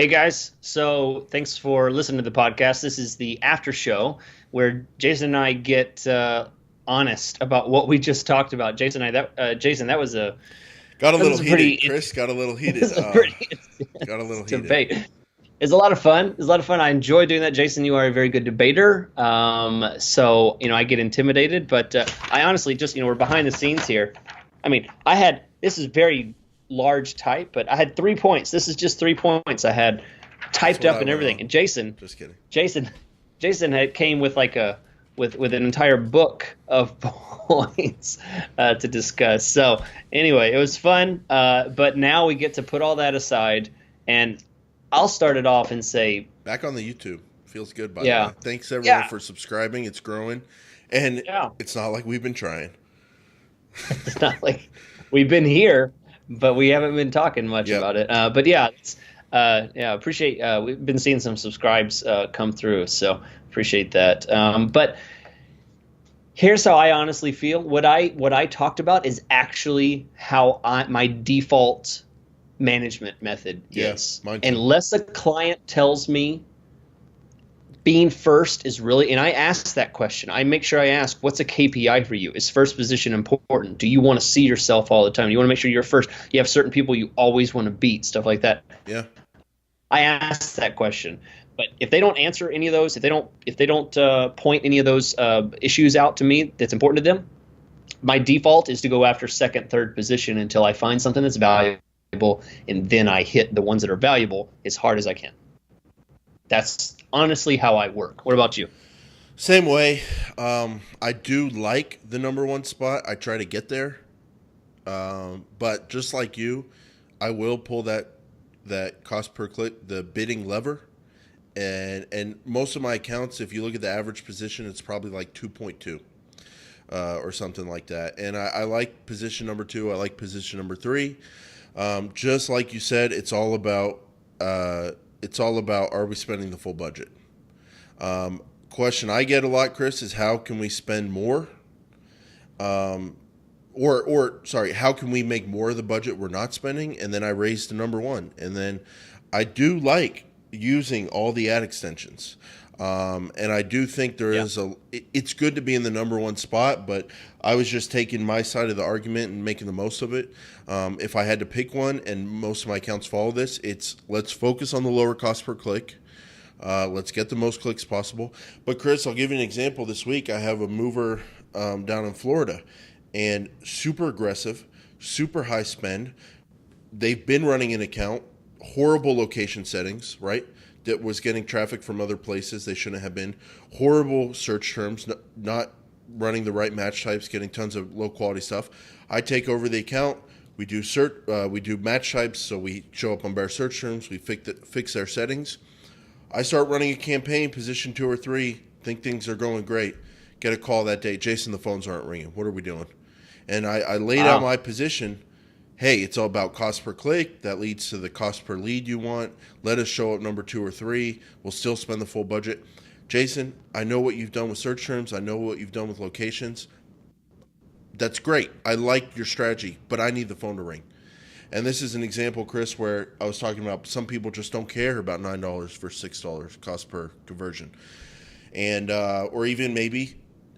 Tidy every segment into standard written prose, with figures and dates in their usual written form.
Hey guys, so thanks for listening to the podcast. This is the after show where Jason and I get honest about what we just talked about. Jason, Got a that little was a pretty heated, Chris. Got a little it heated. was a pretty Got a little intense heated. debate. It's a lot of fun. It's a lot of fun. I enjoy doing that. Jason, you are a very good debater. So I get intimidated, but I honestly just we're behind the scenes here. I mean, I had this is very large type, but I had 3 points. This is just 3 points I had That's typed what up I and went everything. on. And Jason, Just kidding. Jason, Jason had came with like a with an entire book of points to discuss. So anyway, it was fun. But now we get to put all that aside, and I'll start it off and say, Back on the YouTube. Feels good, by the way. yeah, Thanks everyone yeah, for subscribing. It's growing, and yeah. it's not like we've been trying. It's not like we've been here, but we haven't been talking much Yep. about it. But yeah, yeah, appreciate. We've been seeing some subscribes come through, so appreciate that. But here's how I honestly feel. What I talked about is actually how my default management method Yeah. is. Mine too. Unless a client tells me being first is really, and I ask that question. I make sure I ask, what's a KPI for you? Is first position important? Do you want to see yourself all the time? You want to make sure you're first. You have certain people you always want to beat, stuff like that. Yeah. I ask that question. But if they don't answer any of those, if they don't point any of those issues out to me that's important to them, my default is to go after second, third position until I find something that's valuable, and then I hit the ones that are valuable as hard as I can. That's honestly how I work. What about you? Same way. I do like the number one spot. I try to get there. But just like you, I will pull that cost per click, the bidding lever. And most of my accounts, if you look at the average position, it's probably like 2.2 or something like that. And I like position number two. I like position number three. Just like you said, it's all about are we spending the full budget? Question I get a lot, Chris, is how can we spend more? Or sorry, how can we make more of the budget we're not spending? And then I raise to number one. And then I do like using all the ad extensions. And I do think Yeah. it's good to be in the number one spot, but I was just taking my side of the argument and making the most of it. If I had to pick one, and most of my accounts follow this, it's let's focus on the lower cost per click. Let's get the most clicks possible. But Chris, I'll give you an example. This week I have a mover down in Florida, and super aggressive, super high spend. They've been running an account, horrible location settings, right? That was getting traffic from other places they shouldn't have been. Horrible search terms, not running the right match types, getting tons of low quality stuff. I take over the account. We do match types, so we show up on better search terms. We fix their settings. I start running a campaign, position two or three, think things are going great. Get a call that day. Jason, the phones aren't ringing. What are we doing? And I laid out Wow. my position. Hey, it's all about cost per click. That leads to the cost per lead you want. Let us show up number two or three. We'll still spend the full budget. Jason, I know what you've done with search terms. I know what you've done with locations. That's great. I like your strategy, but I need the phone to ring. And this is an example, Chris, where I was talking about some people just don't care about $9 for $6 cost per conversion, and or even maybe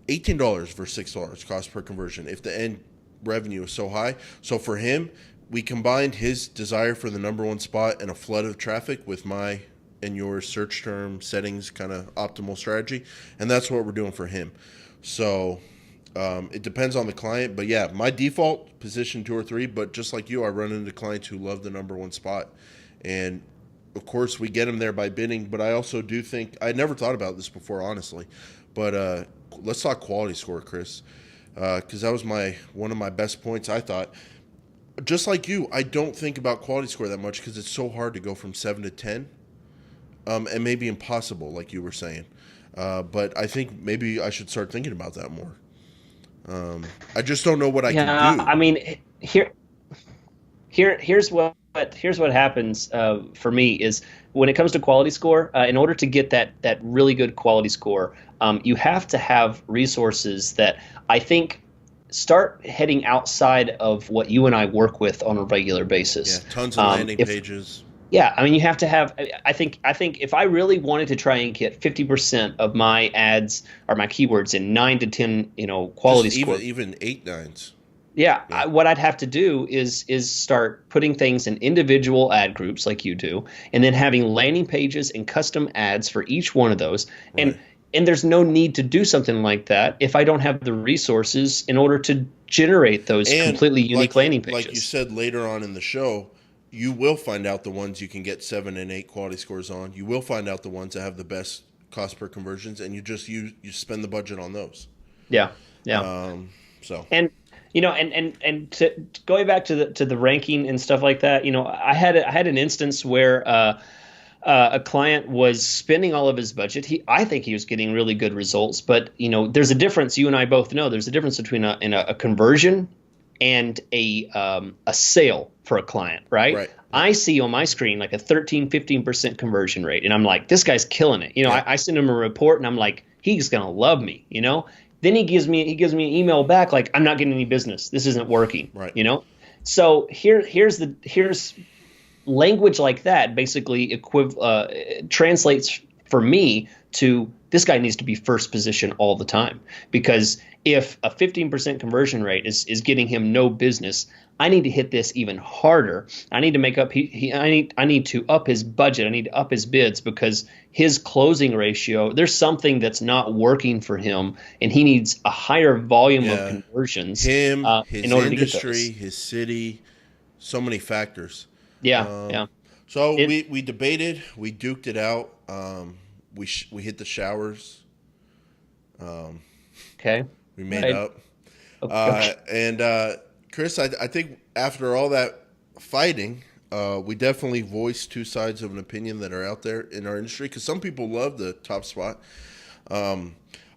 $18 for $6 cost per conversion if the end revenue is so high. So for him, we combined his desire for the number one spot and a flood of traffic with my and your search term settings kind of optimal strategy, and that's what we're doing for him. So it depends on the client, but yeah, my default position two or three. But just like you, I run into clients who love the number one spot, and of course we get them there by bidding. But I also do think I never thought about this before, honestly. But let's talk quality score, Chris, because that was one of my best points. I thought, just like you, I don't think about quality score that much because it's so hard to go from 7 to 10, and maybe impossible, like you were saying. But I think maybe I should start thinking about that more. I just don't know what I can Yeah, do. I mean, here's what happens for me is when it comes to quality score. In order to get that really good quality score, you have to have resources that I think start heading outside of what you and I work with on a regular Yeah, basis. tons of landing If pages. Yeah, I mean, you have to have. I think if I really wanted to try and get 50% of my ads or my keywords in 9 to 10, quality Just score. even 8 nines. Yeah, Yeah. what I'd have to do is start putting things in individual ad groups like you do, and then having landing pages and custom ads for each one of those. Right. And there's no need to do something like that if I don't have the resources in order to generate those And completely unique landing like you pages. said later on in the show, you will find out the ones you can get 7 and 8 quality scores on. You will find out the ones that have the best cost per conversions, and you spend the budget on those. Yeah, yeah. So And going back to the ranking and stuff like that, I had an instance where a client was spending all of his budget. I think he was getting really good results, but there's a difference. You and I both know there's a difference between a conversion and a sale for a client, right? Right. I see on my screen like a 13-15% conversion rate, and I'm like, this guy's killing it. Yeah. I send him a report, and I'm like, he's gonna love me. Then he gives me an email back like, I'm not getting any business. This isn't working. Right. So here's language like that basically translates for me to this guy needs to be first position all the time, because if a 15% conversion rate is getting him no business, I need to hit this even harder. I need to make up. I need to up his budget. I need to up his bids because his closing ratio. There's something that's not working for him, and he needs a higher volume of conversions. His in order industry, to get those. his city, so many factors. Yeah, yeah. So we debated, we duked it out. We hit the showers. Okay. We made up. Okay. And Chris, I think after all that fighting, we definitely voiced two sides of an opinion that are out there in our industry, because some people love the top spot. I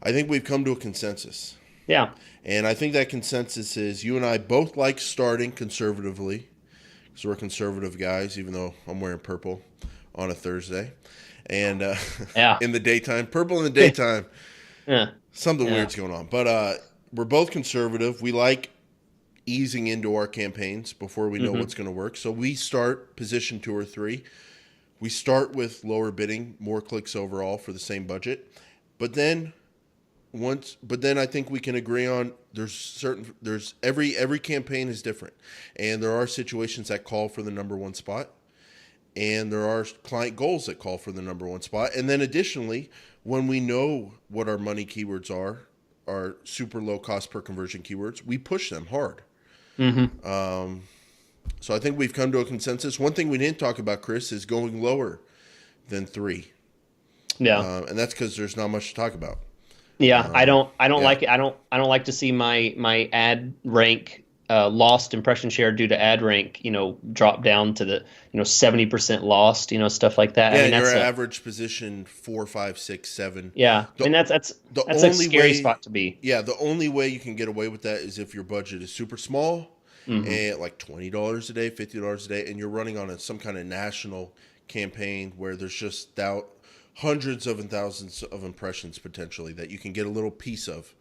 think we've come to a consensus. Yeah. And I think that consensus is you and I both like starting conservatively, because we're conservative guys, even though I'm wearing purple on a Thursday. And in the daytime, purple in the daytime, something weird's going on. But we're both conservative. We like easing into our campaigns before we know what's going to work. So we start position 2 or 3. We start with lower bidding, more clicks overall for the same budget. But then I think we can agree on every campaign is different. And there are situations that call for the number 1 spot. And there are client goals that call for the number 1 spot. And then additionally, when we know what our money keywords are, our super low cost per conversion keywords, we push them hard. So I think we've come to a consensus. One thing we didn't talk about, Chris, is going lower than 3. Yeah. And that's because there's not much to talk about. Yeah, I don't like it. I don't like to see my ad rank lost impression share due to ad rank, drop down to the 70% lost, stuff like that. Yeah, I mean, your that's average position 4, 5, 6, 7. Yeah, that's a scary spot to be. Yeah, the only way you can get away with that is if your budget is super small, and like $20 a day, $50 a day, and you're running on some kind of national campaign where there's just hundreds of and thousands of impressions potentially that you can get a little piece of.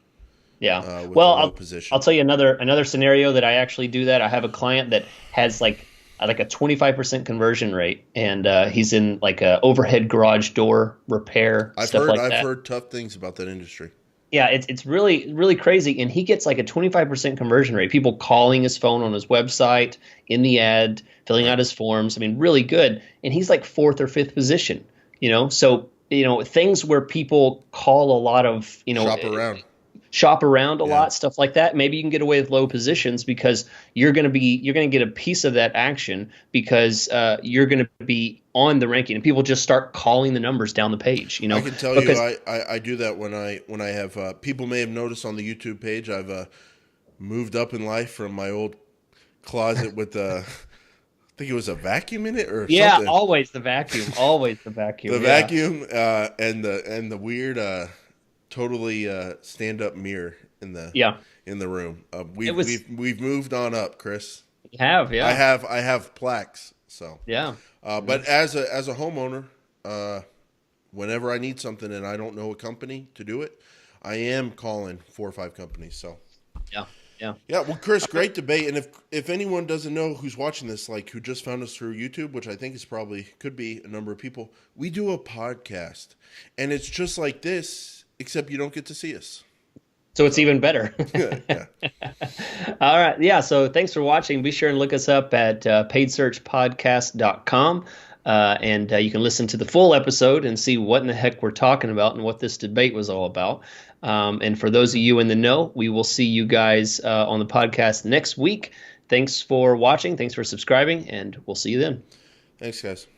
Yeah. Well, I'll tell you another scenario that I actually do that. I have a client that has like a 25% conversion rate, and he's in like a overhead garage door repair. I've heard tough things about that industry. Yeah, it's really, really crazy, and he gets like a 25% conversion rate. People calling his phone on his website, in the ad, filling out his forms. I mean, really good. And he's like 4th or 5th position. So things where people call a lot of shop around a lot, stuff like that. Maybe you can get away with low positions because you're going to get a piece of that action because you're going to be on the ranking, and people just start calling the numbers down the page. I can tell you, I do that when I have people may have noticed on the YouTube page. I've moved up in life from my old closet with I think it was a vacuum in it or something. Yeah, always the vacuum. Vacuum and the weird totally stand-up mirror in the room. We've moved on up, Chris. You have, yeah. I have plaques. So yeah. But as a homeowner, whenever I need something and I don't know a company to do it, I am calling 4 or 5 companies. So yeah. Yeah. Yeah, well, Chris, great debate. And if anyone doesn't know who's watching this, like who just found us through YouTube, which I think is probably could be a number of people, we do a podcast, and it's just like this, except you don't get to see us. So it's even better. Yeah. All right. Yeah. So thanks for watching. Be sure and look us up at paidsearchpodcast.com. And you can listen to the full episode and see what in the heck we're talking about and what this debate was all about. And for those of you in the know, we will see you guys on the podcast next week. Thanks for watching. Thanks for subscribing. And we'll see you then. Thanks, guys.